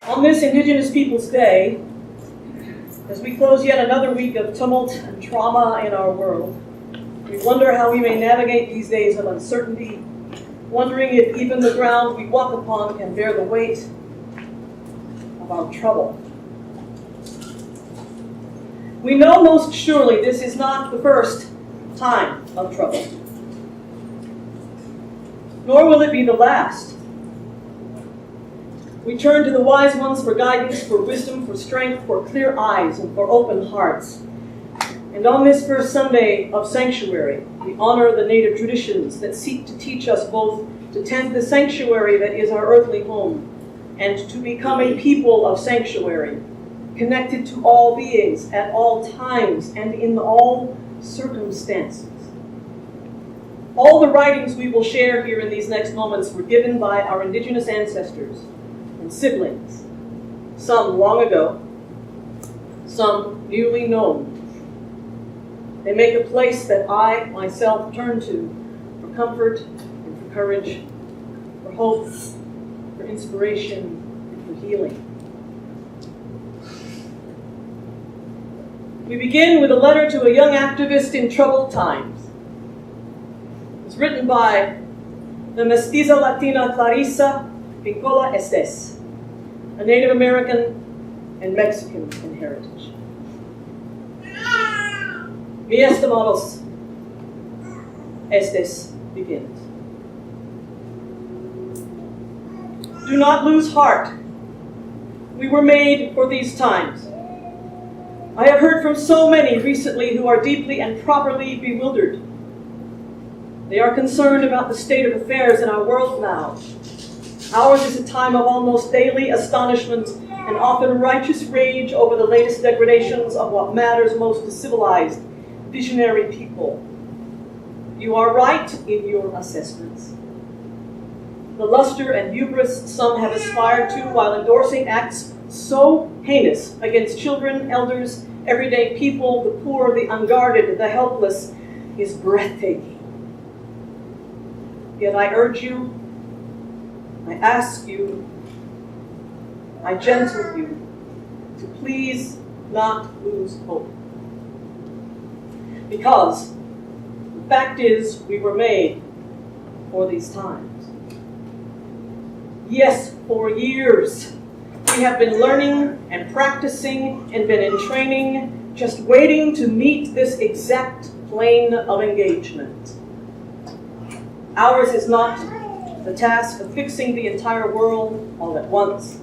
On this Indigenous Peoples Day, as we close yet another week of tumult and trauma in our world, we wonder how we may navigate these days of uncertainty, wondering if even the ground we walk upon can bear the weight of our trouble. We know most surely this is not the first time of trouble, nor will it be the last. We turn to the wise ones for guidance, for wisdom, for strength, for clear eyes, and for open hearts. And on this first Sunday of sanctuary, we honor the native traditions that seek to teach us both to tend the sanctuary that is our earthly home and to become a people of sanctuary, connected to all beings at all times and in all circumstances. All the writings we will share here in these next moments were given by our Indigenous ancestors and siblings, some long ago, some newly known. They make a place that I, myself, turn to for comfort and for courage, for hope, for inspiration, and for healing. We begin with a letter to a young activist in troubled times. It's written by the mestiza Latina Clarissa Pincola Estes, a Native American and Mexican in heritage. Mi estimados, Estes begins. Do not lose heart. We were made for these times. I have heard from so many recently who are deeply and properly bewildered. They are concerned about the state of affairs in our world now. Ours is a time of almost daily astonishment and often righteous rage over the latest degradations of what matters most to civilized, visionary people. You are right in your assessments. The luster and hubris some have aspired to while endorsing acts so heinous against children, elders, everyday people, the poor, the unguarded, the helpless, is breathtaking. Yet I urge you, I ask you, I gentle you to please not lose hope. Because the fact is, we were made for these times. Yes, for years, we have been learning and practicing and been in training, just waiting to meet this exact plane of engagement. Ours is not the task of fixing the entire world all at once,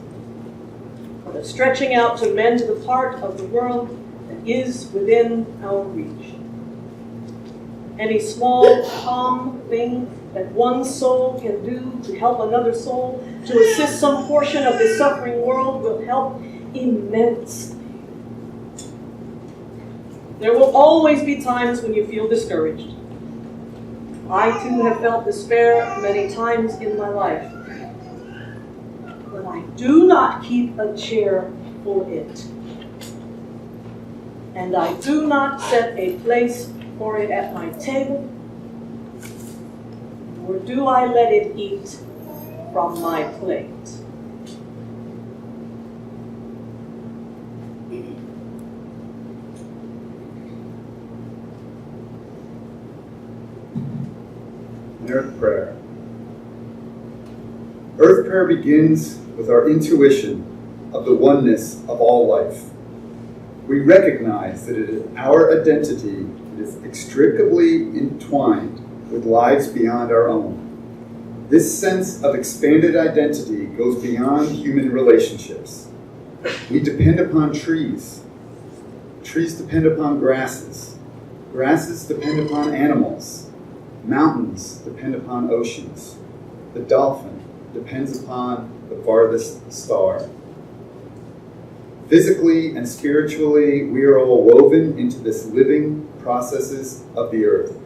but of stretching out to mend the part of the world that is within our reach. Any small, calm thing that one soul can do to help another soul, to assist some portion of this suffering world, will help immensely. There will always be times when you feel discouraged. I too have felt despair many times in my life. But I do not keep a chair for it. And I do not set a place for it at my table, or do I let it eat from my plate? Earth Prayer. Earth Prayer begins with our intuition of the oneness of all life. We recognize that it is our identity that is inextricably entwined with lives beyond our own. This sense of expanded identity goes beyond human relationships. We depend upon trees. Trees depend upon grasses. Grasses depend upon animals. Mountains depend upon oceans. The dolphin depends upon the farthest star. Physically and spiritually, we are all woven into this living processes of the earth.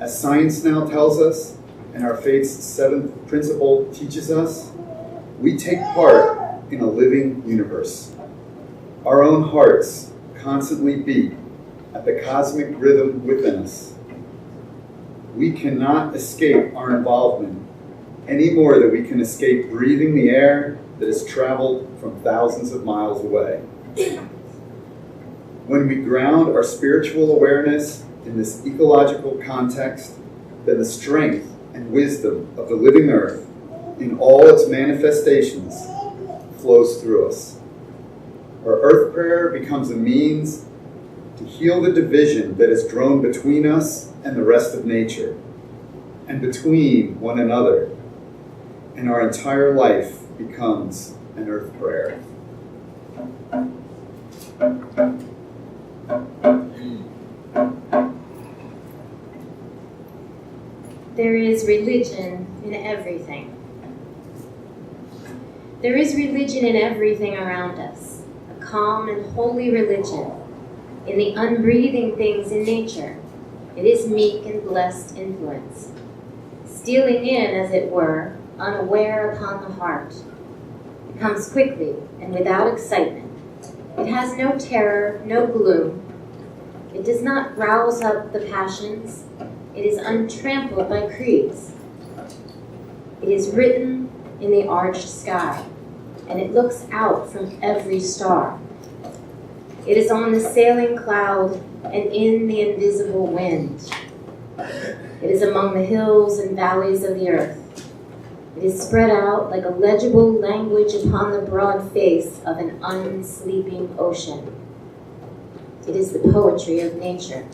As science now tells us, and our faith's seventh principle teaches us, we take part in a living universe. Our own hearts constantly beat at the cosmic rhythm within us. We cannot escape our involvement any more than we can escape breathing the air that is traveled from thousands of miles away. When we ground our spiritual awareness in this ecological context, then the strength and wisdom of the living earth in all its manifestations flows through us. Our earth prayer becomes a means to heal the division that has grown between us and the rest of nature, and between one another, and our entire life becomes an earth prayer. There is religion in everything. There is religion in everything around us, a calm and holy religion in the unbreathing things in nature. It is meek and blessed influence, stealing in, as it were, unaware upon the heart. It comes quickly and without excitement. It has no terror, no gloom. It does not rouse up the passions. It is untrampled by creeds. It is written in the arched sky, and it looks out from every star. It is on the sailing cloud and in the invisible wind. It is among the hills and valleys of the earth. It is spread out like a legible language upon the broad face of an unsleeping ocean. It is the poetry of nature.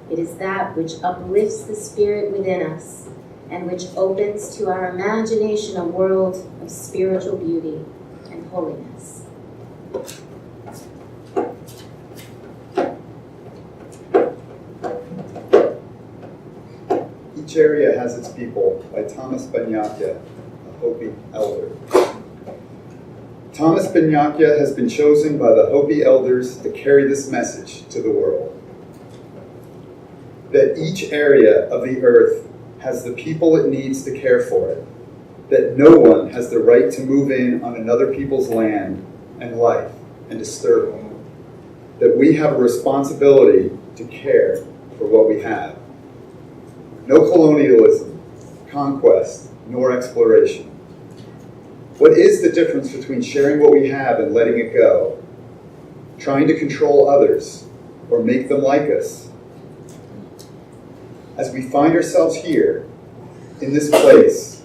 It is that which uplifts the spirit within us and which opens to our imagination a world of spiritual beauty and holiness. Each area has its people, by Thomas Banyakya, a Hopi elder. Thomas Banyakya has been chosen by the Hopi elders to carry this message to the world. That each area of the earth has the people it needs to care for it. That no one has the right to move in on another people's land and life and disturb them. That we have a responsibility to care for what we have. No colonialism, conquest, nor exploration. What is the difference between sharing what we have and letting it go? Trying to control others or make them like us? As we find ourselves here, in this place,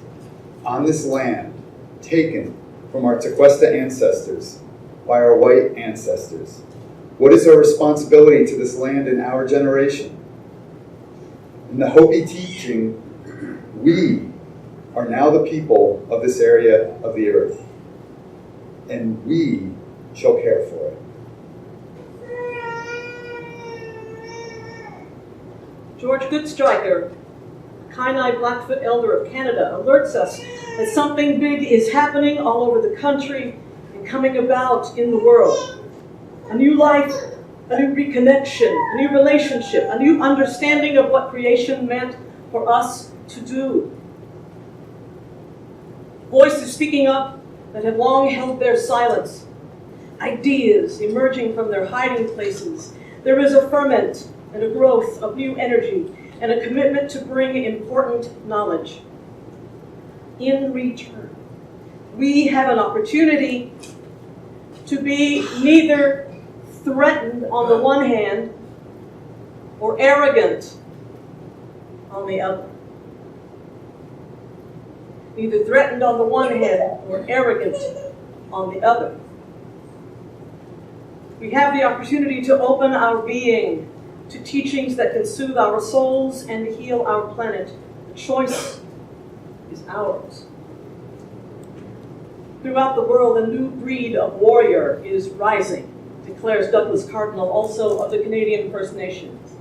on this land, taken from our Tequesta ancestors by our white ancestors, what is our responsibility to this land in our generation? In the Hopi teaching, we are now the people of this area of the earth, and we shall care for it. George Goodstriker, Kainai Blackfoot Elder of Canada, alerts us that something big is happening all over the country and coming about in the world. A new life, a new reconnection, a new relationship, a new understanding of what creation meant for us to do. Voices speaking up that have long held their silence. Ideas emerging from their hiding places. There is a ferment and a growth of new energy and a commitment to bring important knowledge. In return, we have an opportunity to be neither threatened on the one hand or arrogant on the other. Neither threatened on the one hand or arrogant on the other. We have the opportunity to open our being to teachings that can soothe our souls and heal our planet. The choice is ours. Throughout the world, a new breed of warrior is rising, declares Douglas Cardinal, also of the Canadian First Nations.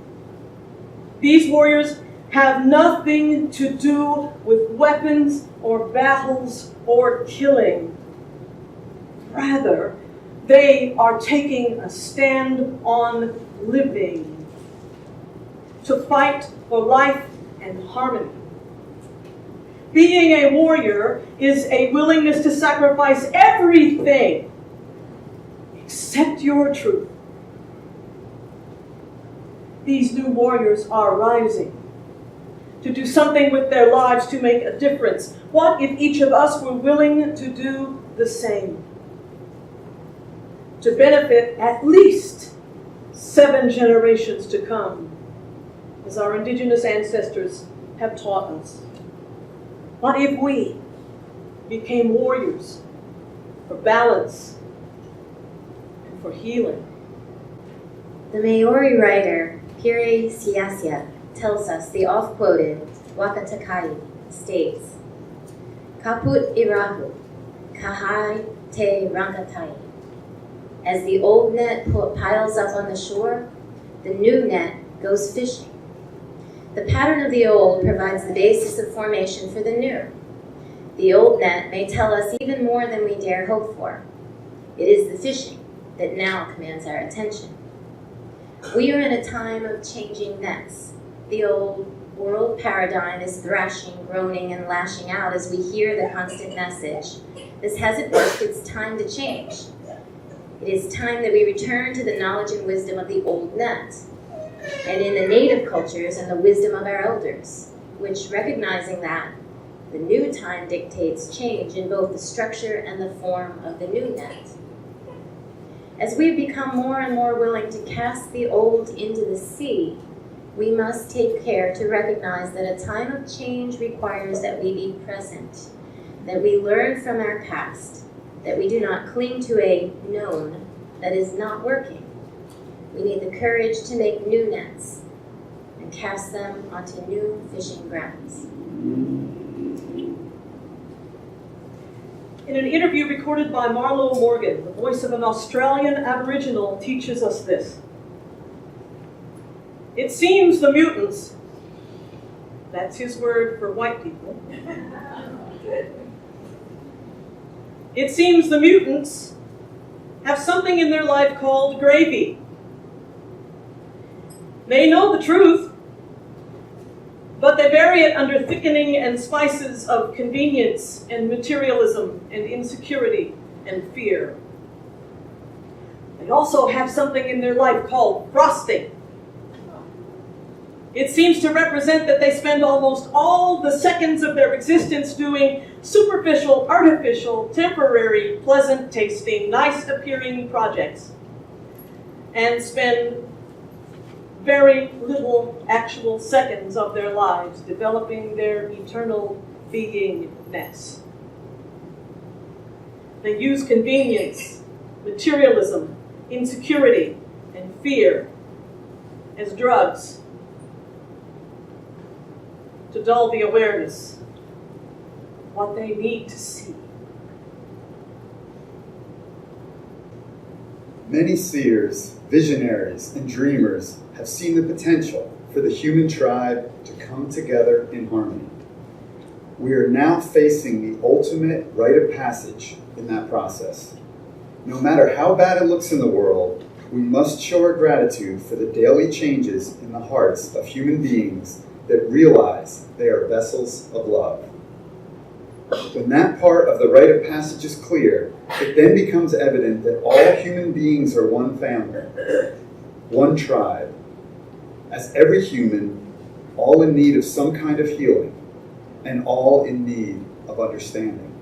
These warriors have nothing to do with weapons or battles or killing. Rather, they are taking a stand on living, to fight for life and harmony. Being a warrior is a willingness to sacrifice everything except your truth. These new warriors are rising. to do something with their lives to make a difference? What if each of us were willing to do the same? To benefit at least 7 generations to come, as our indigenous ancestors have taught us. What if we became warriors for balance and for healing? The Maori writer Pire Siasia tells us the oft-quoted Wakatakai states, Kaput irahu, kahai te rangatai. As the old net piles up on the shore, the new net goes fishing. The pattern of the old provides the basis of formation for the new. The old net may tell us even more than we dare hope for. It is the fishing that now commands our attention. We are in a time of changing nets. The old world paradigm is thrashing, groaning, and lashing out as we hear the constant message. This hasn't worked, it's time to change. It is time that we return to the knowledge and wisdom of the old net, and in the native cultures and the wisdom of our elders, which, recognizing that, the new time dictates change in both the structure and the form of the new net. As we become more and more willing to cast the old into the sea, we must take care to recognize that a time of change requires that we be present, that we learn from our past, that we do not cling to a known that is not working. We need the courage to make new nets and cast them onto new fishing grounds. In an interview recorded by Marlo Morgan, the voice of an Australian Aboriginal teaches us this. It seems the mutants, that's his word for white people, it seems the mutants have something in their life called gravy. They know the truth, but they bury it under thickening and spices of convenience and materialism and insecurity and fear. They also have something in their life called frosting. It seems to represent that they spend almost all the seconds of their existence doing superficial, artificial, temporary, pleasant-tasting, nice-appearing projects, and spend very little actual seconds of their lives developing their eternal beingness. They use convenience, materialism, insecurity, and fear as drugs to dull the awareness of what they need to see. Many seers, visionaries, and dreamers have seen the potential for the human tribe to come together in harmony. We are now facing the ultimate rite of passage in that process. No matter how bad it looks in the world, we must show our gratitude for the daily changes in the hearts of human beings that realize they are vessels of love. When that part of the rite of passage is clear, it then becomes evident that all human beings are one family, one tribe, as every human, all in need of some kind of healing, and all in need of understanding.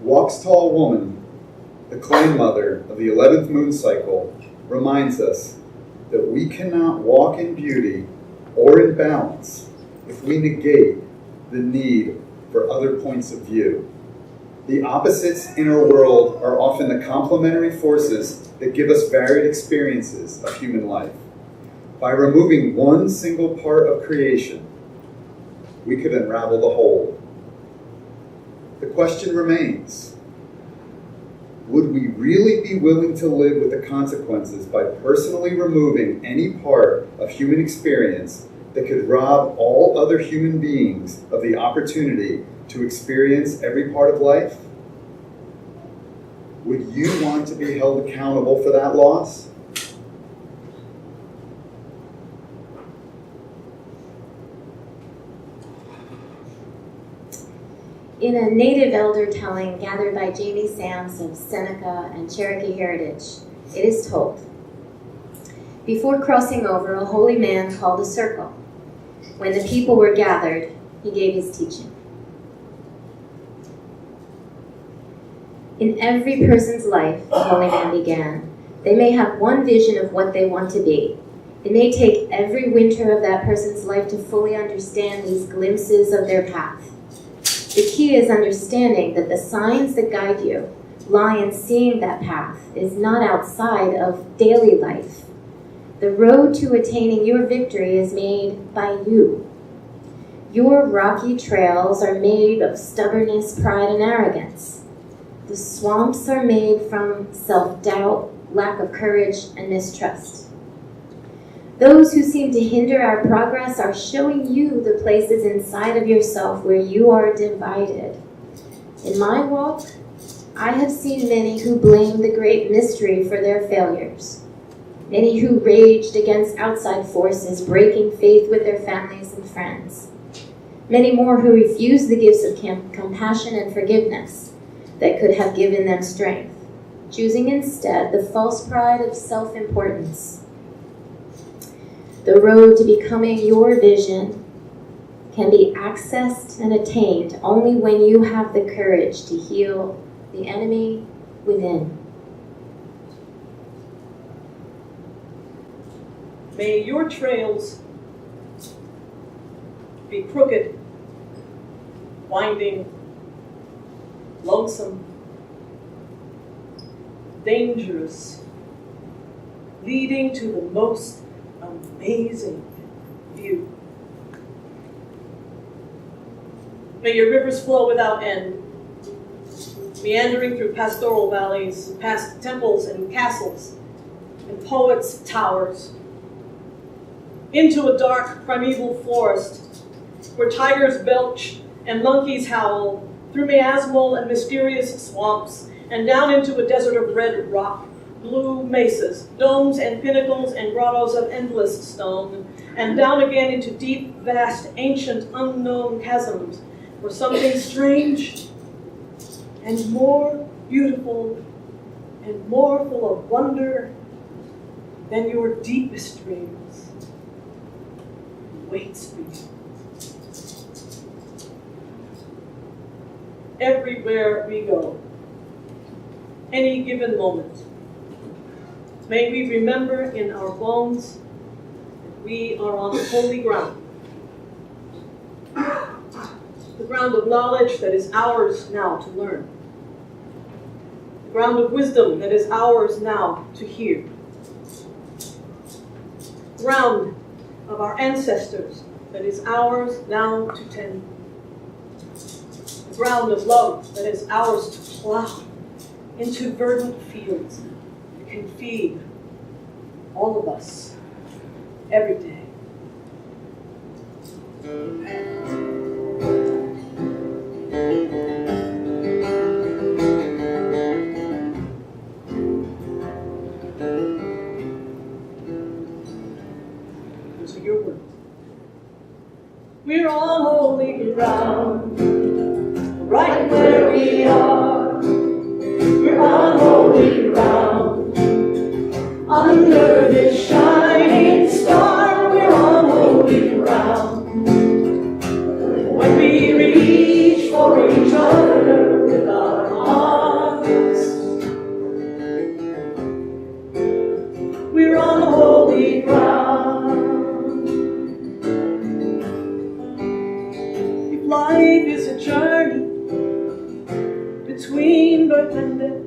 Walks Tall Woman, the clan mother of the 11th moon cycle, reminds us that we cannot walk in beauty or in balance if we negate the need for other points of view. The opposites in our world are often the complementary forces that give us varied experiences of human life. By removing one single part of creation, we could unravel the whole. The question remains, would we really be willing to live with the consequences by personally removing any part of human experience that could rob all other human beings of the opportunity to experience every part of life? Would you want to be held accountable for that loss? In a native elder telling gathered by Jamie Sams of Seneca and Cherokee heritage, it is told, before crossing over, a holy man called a circle. When the people were gathered, he gave his teaching. In every person's life, the holy man began, they may have one vision of what they want to be. It may take every winter of that person's life to fully understand these glimpses of their path. The key is understanding that the signs that guide you lie in seeing that path is not outside of daily life. The road to attaining your victory is made by you. Your rocky trails are made of stubbornness, pride, and arrogance. The swamps are made from self-doubt, lack of courage, and mistrust. Those who seem to hinder our progress are showing you the places inside of yourself where you are divided. In my walk, I have seen many who blamed the great mystery for their failures. Many who raged against outside forces, breaking faith with their families and friends. Many more who refused the gifts of compassion and forgiveness that could have given them strength, choosing instead the false pride of self-importance. The road to becoming your vision can be accessed and attained only when you have the courage to heal the enemy within. May your trails be crooked, winding, lonesome, dangerous, leading to the most amazing view. May your rivers flow without end, meandering through pastoral valleys, past temples and castles, and poets' towers, into a dark primeval forest where tigers belch and monkeys howl, through miasmal and mysterious swamps, and down into a desert of red rock, blue mesas, domes and pinnacles and grottos of endless stone, and down again into deep, vast, ancient, unknown chasms where something strange and more beautiful and more full of wonder than your deepest dreams waits for you. Everywhere we go, any given moment, may we remember in our bones that we are on holy ground. The ground of knowledge that is ours now to learn. The ground of wisdom that is ours now to hear. The ground of our ancestors that is ours now to tend. The ground of love that is ours to plow into verdant fields that can feed all of us every day. Those are your words. We're on holy ground, right where we are. We're on holy ground, under this shining star. We're on holy ground. When we reach for each other with our arms, we're on holy ground. If life is a journey between birth and death,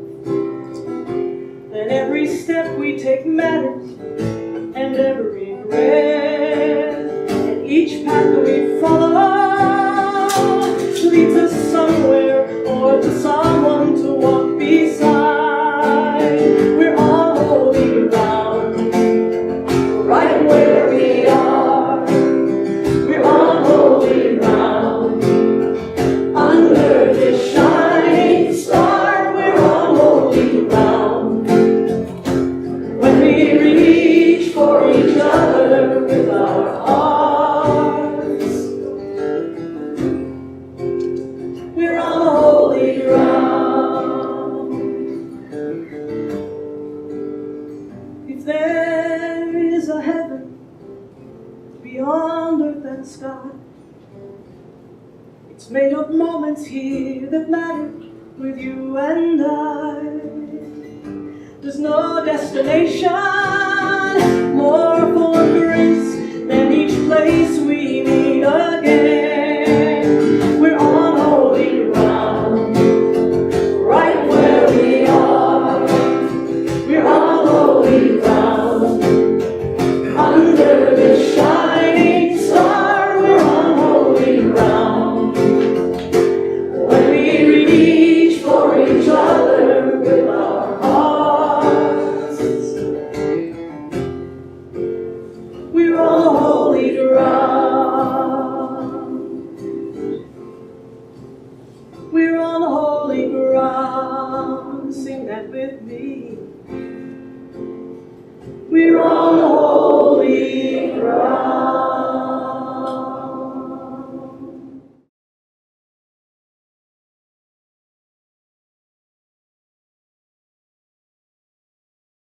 then every step we take matters, and every breath, and each path that we follow leads us somewhere or to someone to walk beside. We're on holy ground, right where we are. We're on holy ground, under this shining star. We're on holy ground. When we reach for each other with our hearts, we're on holy ground. If there is a heaven beyond earth and sky. It's made of moments here that matter with you and I. There's no destination more full of grace than each place we meet again. We're on holy ground, right where we are. We're on holy ground, under this shining star. We're on holy ground, when we reach for each other with our hearts. We're on holy ground. We're on holy ground. Sing that with me. We're on holy ground.